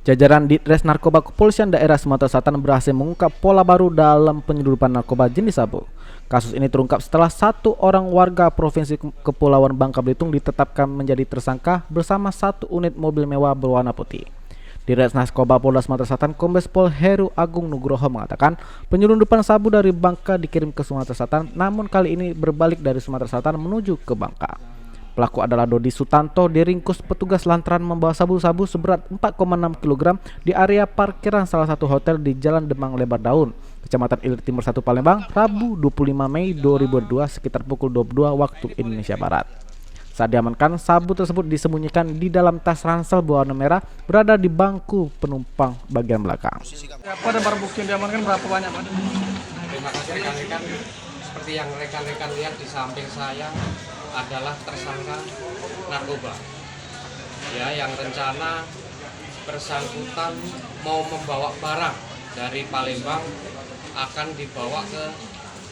Jajaran Ditres Narkoba Kepolisian Daerah Sumatera Selatan berhasil mengungkap pola baru dalam penyelundupan narkoba jenis sabu. Kasus ini terungkap setelah satu orang warga Provinsi Kepulauan Bangka Belitung ditetapkan menjadi tersangka bersama satu unit mobil mewah berwarna putih. Ditres Narkoba Polda Sumatera Selatan Kombes Pol Heru Agung Nugroho mengatakan penyelundupan sabu dari Bangka dikirim ke Sumatera Selatan, namun kali ini berbalik dari Sumatera Selatan menuju ke Bangka. Pelaku adalah Dodi Sutanto, diringkus petugas lantaran membawa sabu-sabu seberat 4,6 kg di area parkiran salah satu hotel di Jalan Demang Lebar Daun, Kecamatan Ilir Timur 1 Palembang, Rabu 25 Mei 2022 sekitar pukul 22 waktu Indonesia Barat. Saat diamankan, sabu tersebut disembunyikan di dalam tas ransel berwarna merah berada di bangku penumpang bagian belakang. Apa dan barang bukti yang diamankan berapa banyak, Pak? Terima kasih rekan-rekan. Seperti yang rekan-rekan lihat di samping saya adalah tersangka narkoba. Ya, yang rencana bersangkutan mau membawa barang dari Palembang akan dibawa ke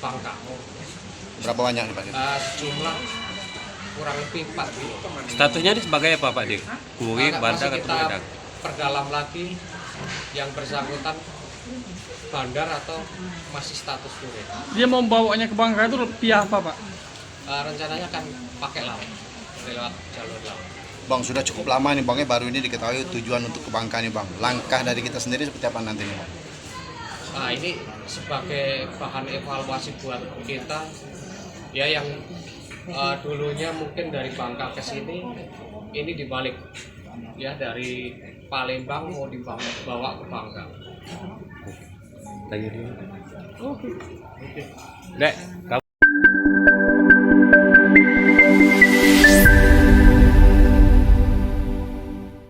Bangka. Berapa banyak nih Pak? Jumlah kurang lebih 4 kilo. Statusnya ini sebagai apa Pak Dik? Kurir, bandar Masih atau kita pedagang? perdalam lagi yang bersangkutan bandar atau masih status kurir. Dia mau membawanya ke Bangka itu via apa, Pak? Rencananya akan pakai laut, lewat jalur laut. Bang, sudah cukup lama nih Bang, baru ini diketahui tujuan untuk ke Bangka nih Bang. Langkah dari kita sendiri seperti apa nanti nih Bang? Nah, ini sebagai bahan evaluasi buat kita, ya yang dulunya mungkin dari Bangka ke sini, ini dibalik, ya dari Palembang mau dibawa ke Bangka. Lagi dulu. Dek,